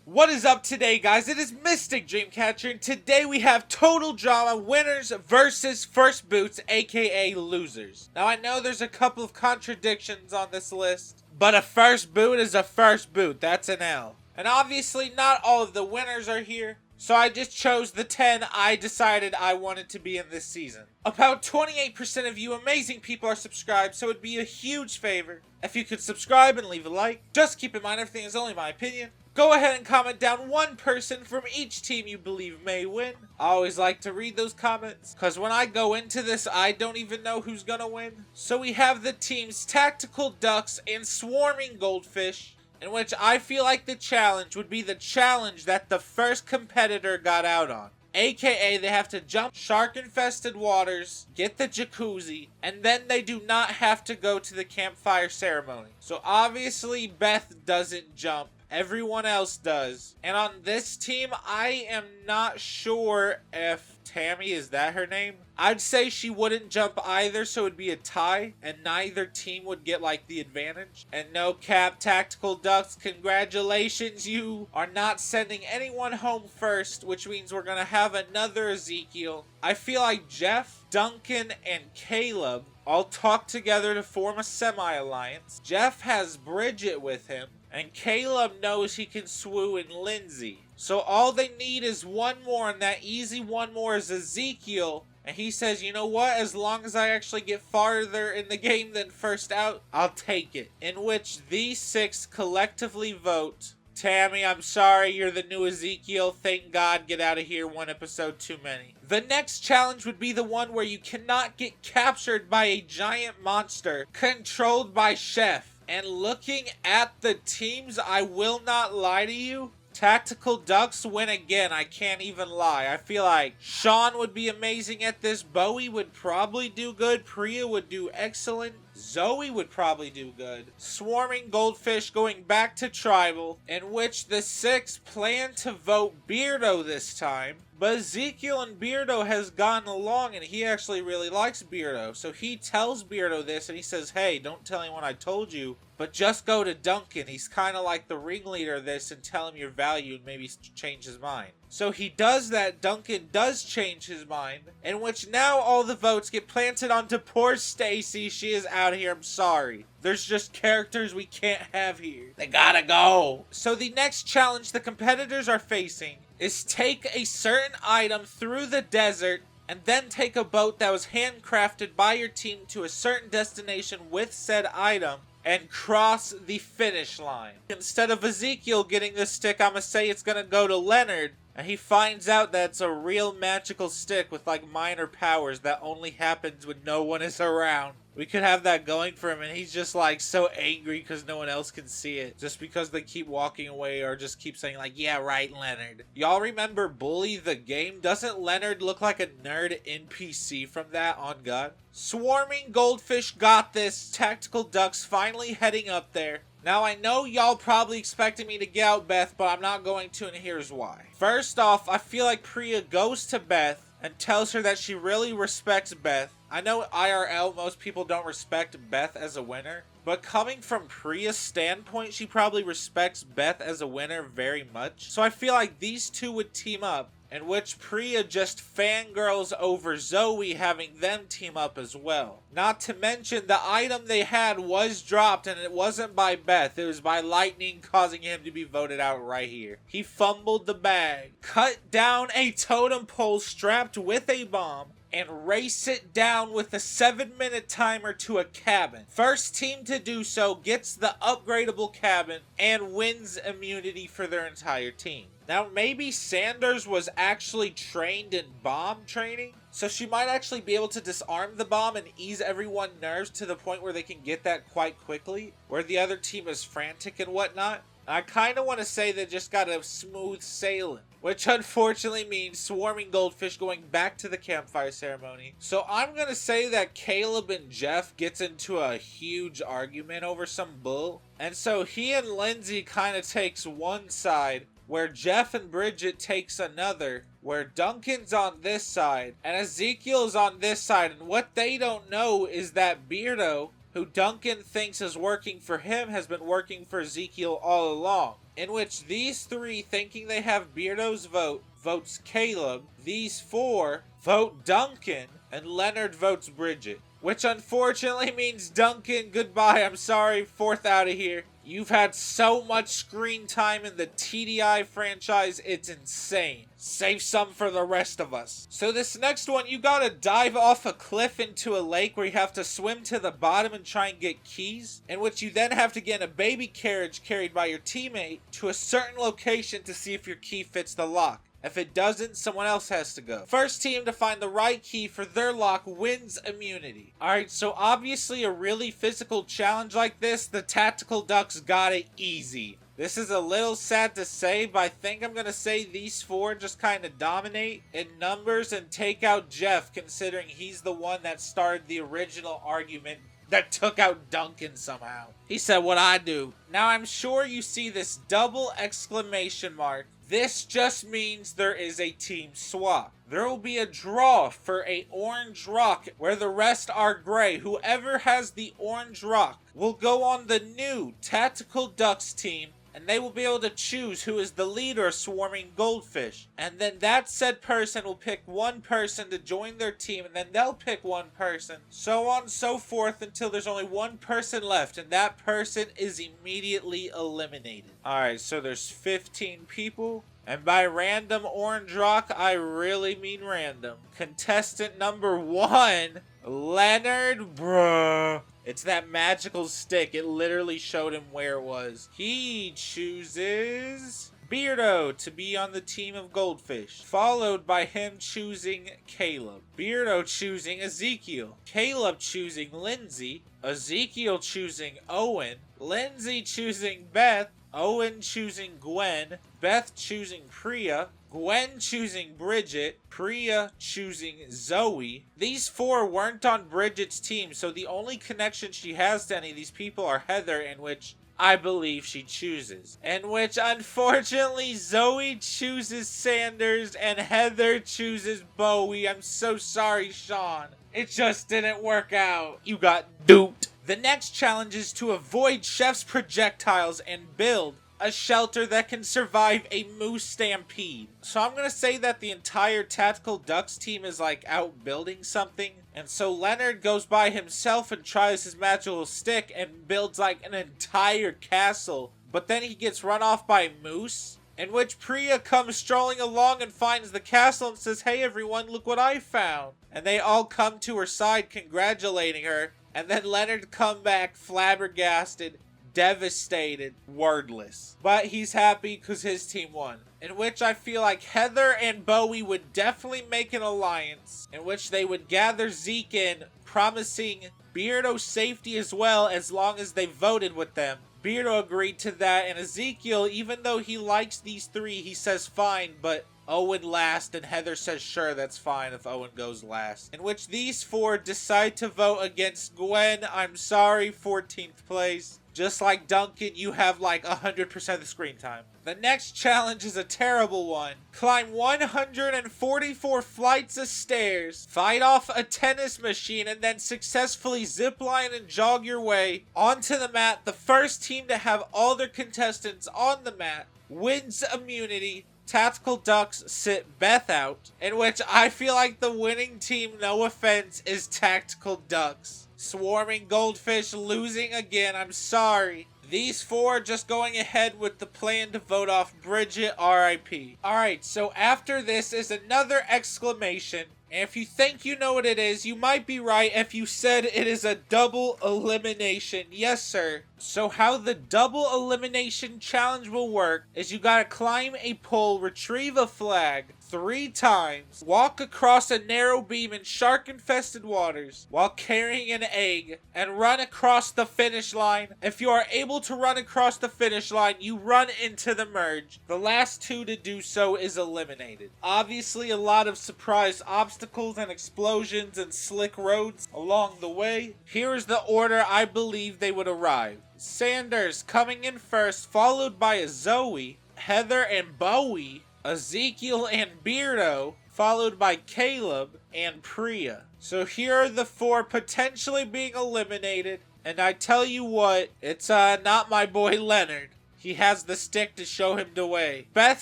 What is up today, guys? It is Mystic Dreamcatcher, and today we have Total Drama winners versus First Boots, aka losers. Now, I know there's a couple of contradictions on this list, but a first boot is a first boot. That's an L. And obviously, not all of the winners are here, so I just chose the 10 I decided I wanted to be in this season. About 28% of you amazing people are subscribed, so it'd be a huge favor if you could subscribe and leave a like. Just keep in mind, everything is only my opinion. Go ahead and comment down one person from each team you believe may win. I always like to read those comments, because when I go into this, I don't even know who's gonna win. So we have the teams Tactical Ducks and Swarming Goldfish, in which I feel like the challenge would be the challenge that the first competitor got out on. AKA, they have to jump shark-infested waters, get the jacuzzi, and then they do not have to go to the campfire ceremony. So obviously, Beth doesn't jump. Everyone else does. And on this team, I am not sure if Tammy, is that her name? I'd say she wouldn't jump either, so it'd be a tie, and neither team would get, like, the advantage. And no cap, Tactical Ducks, congratulations, you are not sending anyone home first, which means we're gonna have another Ezekiel. I feel like Jeff, Duncan, and Caleb all talk together to form a semi-alliance. Jeff has Bridget with him, and Caleb knows he can swoo in Lindsay. So all they need is one more, and that easy one more is Ezekiel. And he says, you know what, as long as I actually get farther in the game than first out, I'll take it. In which these 6 collectively vote, Tammy, I'm sorry, you're the new Ezekiel. Thank God, get out of here, one episode too many. The next challenge would be the one where you cannot get captured by a giant monster controlled by Chef. And looking at the teams, I will not lie to you, Tactical Ducks win again. I can't even lie. I feel like Sean would be amazing at this. Bowie would probably do good. Priya would do excellent. Zoe would probably do good. Swarming Goldfish going back to Tribal, in which the 6 plan to vote Beardo this time. But Ezekiel and Beardo has gone along, and he actually really likes Beardo. So he tells Beardo this, and he says, hey, don't tell anyone I told you, but just go to Duncan. He's kind of like the ringleader of this, and tell him your value and maybe change his mind. So he does that. Duncan does change his mind, in which now all the votes get planted onto poor Stacy. She is out of here. I'm sorry. There's just characters we can't have here. They gotta go. So the next challenge the competitors are facing is take a certain item through the desert and then take a boat that was handcrafted by your team to a certain destination with said item and cross the finish line. Instead of Ezekiel getting this stick, I'm gonna say it's gonna go to Leonard, and he finds out that it's a real magical stick with like minor powers that only happens when no one is around. We could have that going for him, and he's just like so angry because no one else can see it. Just because they keep walking away or just keep saying like, yeah, right, Leonard. Y'all remember Bully the game? Doesn't Leonard look like a nerd NPC from that, on God? Swarming Goldfish got this. Tactical Ducks finally heading up there. Now, I know y'all probably expected me to get out Beth, but I'm not going to, and here's why. First off, I feel like Priya goes to Beth and tells her that she really respects Beth. I know IRL, most people don't respect Beth as a winner, but coming from Priya's standpoint, she probably respects Beth as a winner very much. So I feel like these two would team up, in which Priya just fangirls over Zoe, having them team up as well. Not to mention, the item they had was dropped, and it wasn't by Beth. It was by Lightning, causing him to be voted out right here. He fumbled the bag, cut down a totem pole strapped with a bomb, and race it down with a 7-minute timer to a cabin. First team to do so gets the upgradable cabin and wins immunity for their entire team. Now, maybe Sanders was actually trained in bomb training, so she might actually be able to disarm the bomb and ease everyone's nerves to the point where they can get that quite quickly, where the other team is frantic and whatnot. I kind of want to say they just got a smooth sailing, which unfortunately means Swarming Goldfish going back to the campfire ceremony. So I'm going to say that Caleb and Jeff gets into a huge argument over some bull. And so he and Lindsay kind of takes one side, where Jeff and Bridget takes another, where Duncan's on this side, and Ezekiel's on this side. And what they don't know is that Beardo, who Duncan thinks is working for him, has been working for Ezekiel all along. in which these 3, thinking they have Beardo's vote, votes Caleb. These 4 vote Duncan, and Leonard votes Bridget. Which unfortunately means Duncan, goodbye, I'm sorry, 4th out of here. You've had so much screen time in the TDI franchise, it's insane. Save some for the rest of us. So this next one, you gotta dive off a cliff into a lake where you have to swim to the bottom and try and get keys, in which you then have to get in a baby carriage carried by your teammate to a certain location to see if your key fits the lock. If it doesn't, someone else has to go. First team to find the right key for their lock wins immunity. Alright, so obviously a really physical challenge like this, the Tactical Ducks got it easy. This is a little sad to say, but I think I'm going to say these 4 just kind of dominate in numbers and take out Jeff, considering he's the one that started the original argument that took out Duncan somehow. He said what I do. Now I'm sure you see this double exclamation mark. This just means there is a team swap. There will be a draw for a orange rock where the rest are gray. Whoever has the orange rock will go on the new Tactical Ducks team, and they will be able to choose who is the leader of Swarming Goldfish. And then that said person will pick one person to join their team, and then they'll pick one person. So on and so forth until there's only one person left, and that person is immediately eliminated. Alright, so there's 15 people. And by random orange rock, I really mean random. Contestant number 1, Leonard, bruh. It's that magical stick. It literally showed him where it was. He chooses Beardo to be on the team of Goldfish, followed by him choosing Caleb. Beardo choosing Ezekiel. Caleb choosing Lindsay. Ezekiel choosing Owen. Lindsay choosing Beth. Owen choosing Gwen. Beth choosing Priya. Gwen choosing Bridget, Priya choosing Zoe. These 4 weren't on Bridget's team, so the only connection she has to any of these people are Heather, in which I believe she chooses. In which, unfortunately, Zoe chooses Sanders and Heather chooses Bowie. I'm so sorry, Sean. It just didn't work out. You got duped. The next challenge is to avoid Chef's projectiles and build a shelter that can survive a moose stampede. So I'm gonna say that the entire Tactical Ducks team is like out building something. And so Leonard goes by himself and tries his magical stick and builds like an entire castle. But then he gets run off by a moose, in which Priya comes strolling along and finds the castle and says, "Hey everyone, look what I found." And they all come to her side congratulating her. And then Leonard come back flabbergasted, devastated, wordless. But he's happy because his team won. In which I feel like Heather and Bowie would definitely make an alliance, in which they would gather Zeke in, promising Beardo safety as well as long as they voted with them. Beardo agreed to that, and Ezekiel, even though he likes these 3, he says fine, but Owen last, and Heather says sure, that's fine if Owen goes last. In which these 4 decide to vote against Gwen. I'm sorry, 14th place. Just like Duncan, you have like 100% of the screen time. The next challenge is a terrible one. Climb 144 flights of stairs, fight off a tennis machine, and then successfully zipline and jog your way onto the mat. The first team to have all their contestants on the mat wins immunity. Tactical Ducks sit Beth out, in which I feel like the winning team, no offense, is Tactical Ducks. Swarming Goldfish losing again, I'm sorry. These 4 just going ahead with the plan to vote off Bridget, RIP. Alright, so after this is another exclamation. And if you think you know what it is, you might be right if you said it is a double elimination. Yes, sir. So how the double elimination challenge will work is you gotta climb a pole, retrieve a flag 3 times, walk across a narrow beam in shark-infested waters while carrying an egg, and run across the finish line. If you are able to run across the finish line, you run into the merge. The last 2 to do so is eliminated. Obviously, a lot of surprise obstacles and explosions and slick roads along the way. Here is the order I believe they would arrive. Sanders coming in first, followed by a Zoe, Heather and Bowie, Ezekiel and Beardo, followed by Caleb and Priya. So here are the 4 potentially being eliminated, and I tell you what, it's not my boy Leonard. he has the stick to show him the way. Beth,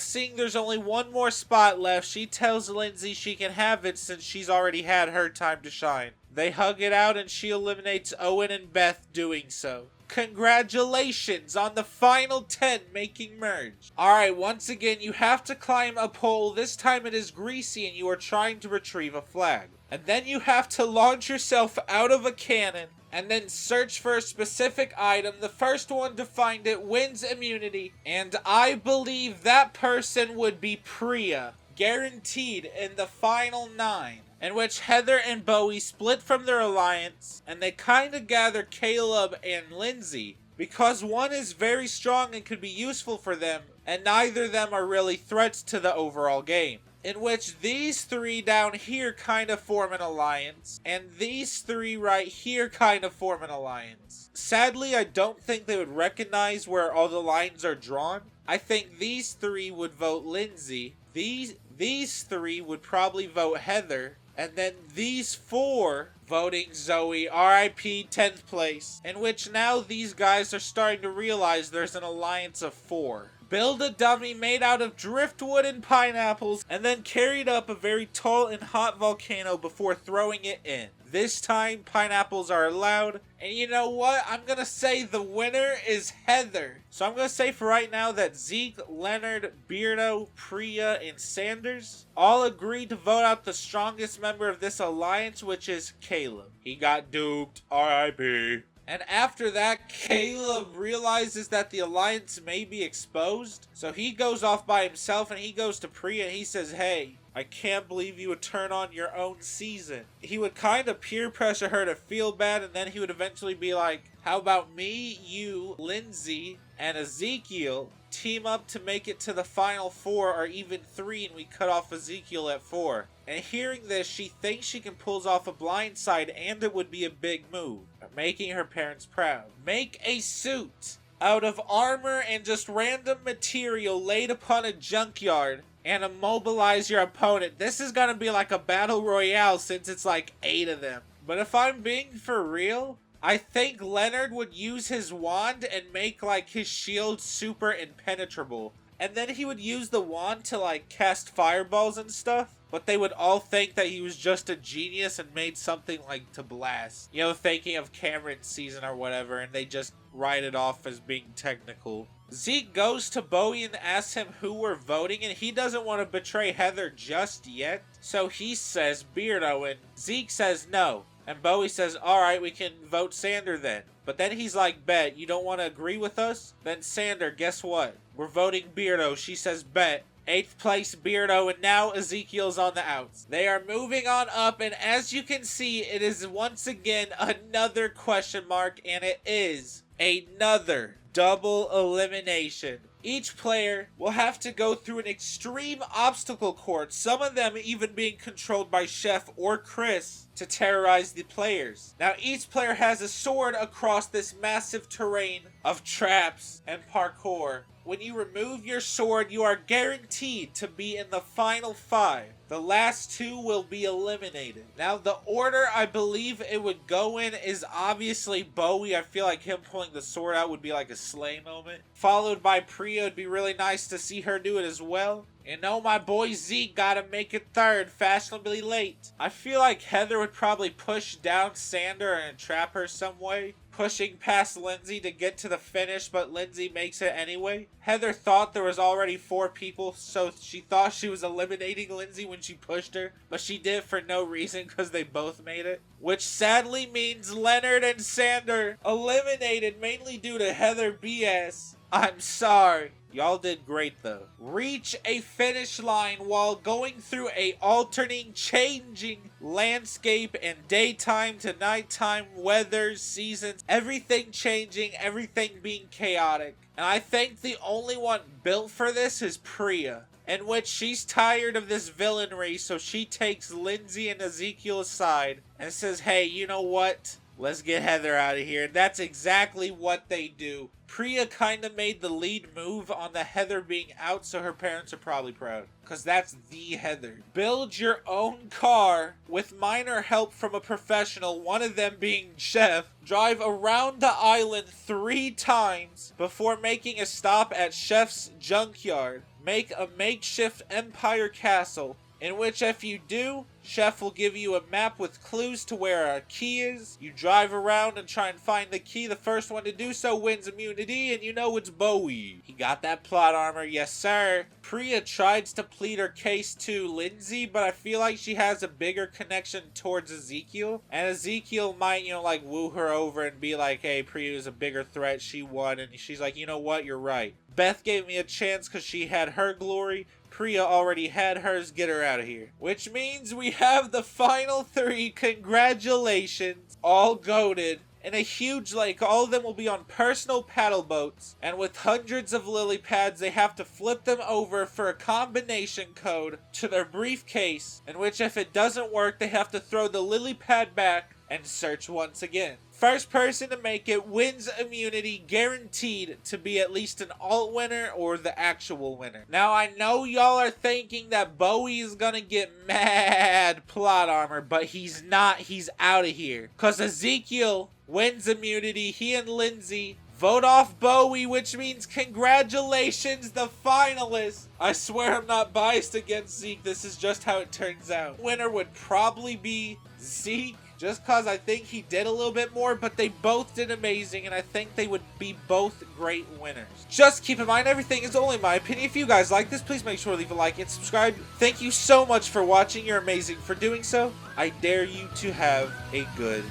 seeing there's only one more spot left, she tells Lindsay she can have it since she's already had her time to shine. They hug it out and she eliminates Owen and Beth doing so. Congratulations on the final 10 making merge. Alright, once again, you have to climb a pole. This time it is greasy and you are trying to retrieve a flag. And then you have to launch yourself out of a cannon and then search for a specific item. The first one to find it wins immunity. And I believe that person would be Priya. Guaranteed in the final 9. In which Heather and Bowie split from their alliance, and they kinda gather Caleb and Lindsay, because one is very strong and could be useful for them, and neither of them are really threats to the overall game. In which these 3 down here kinda form an alliance, and these 3 right here kinda form an alliance. Sadly, I don't think they would recognize where all the lines are drawn. I think these 3 would vote Lindsay, these 3 would probably vote Heather, and then these 4 voting Zoe, RIP 10th place, in which now these guys are starting to realize there's an alliance of 4. Build a dummy made out of driftwood and pineapples, and then carried up a very tall and hot volcano before throwing it in. This time, pineapples are allowed, and you know what? I'm gonna say the winner is Heather. So I'm gonna say for right now that Zeke, Leonard, Beardo, Priya, and Sanders all agreed to vote out the strongest member of this alliance, which is Caleb. He got duped, RIP. And after that, Caleb realizes that the alliance may be exposed. So he goes off by himself and he goes to Priya and he says, hey, I can't believe you would turn on your own season. He would kind of peer pressure her to feel bad, and then he would eventually be like, how about me, you, Lindsay, and Ezekiel team up to make it to the final 4 or even 3, and we cut off Ezekiel at 4. And hearing this, she thinks she can pull off a blindside, and it would be a big move, making her parents proud. Make a suit out of armor and just random material laid upon a junkyard and immobilize your opponent. This is gonna be like a battle royale since it's like 8 of them. But if I'm being for real, I think Leonard would use his wand and make like his shield super impenetrable. And then he would use the wand to like cast fireballs and stuff. But they would all think that he was just a genius and made something like to blast. You know, thinking of Cameron's season or whatever, and they just write it off as being technical. Zeke goes to Bowie and asks him who we're voting, and he doesn't want to betray Heather just yet. So he says Beardo, and Zeke says no. And Bowie says, alright, we can vote Sander then. But then he's like, bet, you don't want to agree with us? Then Sander, guess what? We're voting Beardo. She says, bet. 8th place Beardo, and now Ezekiel's on the outs. They are moving on up, and as you can see, it is once again another question mark, and it is another double elimination. Each player will have to go through an extreme obstacle course, some of them even being controlled by Chef or Chris to terrorize the players. Now each player has a sword across this massive terrain of traps and parkour. When you remove your sword, you are guaranteed to be in the final 5. The last 2 will be eliminated. Now, the order I believe it would go in is obviously Bowie. I feel like him pulling the sword out would be like a slay moment. Followed by Priya. It'd be really nice to see her do it as well. And no, my boy Zeke gotta make it 3rd, fashionably late. I feel like Heather would probably push down Sander and trap her some way, pushing past Lindsay to get to the finish, but Lindsay makes it anyway. Heather thought there was already 4 people, so she thought she was eliminating Lindsay when she pushed her, but she did for no reason because they both made it. Which sadly means Leonard and Sander eliminated mainly due to Heather BS. I'm sorry. Y'all did great though. Reach a finish line while going through a alternating, changing landscape and daytime to nighttime, weather, seasons, everything changing, everything being chaotic. And I think the only one built for this is Priya, in which she's tired of this villainry, so she takes Lindsay and Ezekiel aside and says, hey, you know what? Let's get Heather out of here. That's exactly what they do. Priya kind of made the lead move on the Heather being out, so her parents are probably proud. Because that's the Heather. Build your own car with minor help from a professional, one of them being Chef. Drive around the island 3 times before making a stop at Chef's junkyard. Make a makeshift Empire Castle, in which if you do, Chef will give you a map with clues to where a key is. You drive around and try and find the key. The first one to do so wins immunity, and you know it's Bowie. He got that plot armor, yes sir. Priya tries to plead her case to Lindsay, but I feel like she has a bigger connection towards Ezekiel. And Ezekiel might, like woo her over and be like, hey, Priya is a bigger threat, she won. And she's like, you know what, you're right. Beth gave me a chance because she had her glory. Priya already had hers, get her out of here. Which means we have the final 3, congratulations, all goated. In a huge lake, all of them will be on personal paddle boats, and with hundreds of lily pads, they have to flip them over for a combination code to their briefcase, in which if it doesn't work, they have to throw the lily pad back and search once again. First person to make it wins immunity, guaranteed to be at least an alt winner or the actual winner. Now I know y'all are thinking that Bowie is gonna get mad plot armor, but he's not, he's out of here. Cause Ezekiel wins immunity, he and Lindsay vote off Bowie, which means congratulations, the finalists. I swear I'm not biased against Zeke, this is just how it turns out. Winner would probably be Zeke, just cause I think he did a little bit more, but they both did amazing, and I think they would be both great winners. Just keep in mind, everything is only my opinion. If you guys like this, please make sure to leave a like and subscribe. Thank you so much for watching. You're amazing for doing so. I dare you to have a good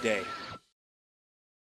day.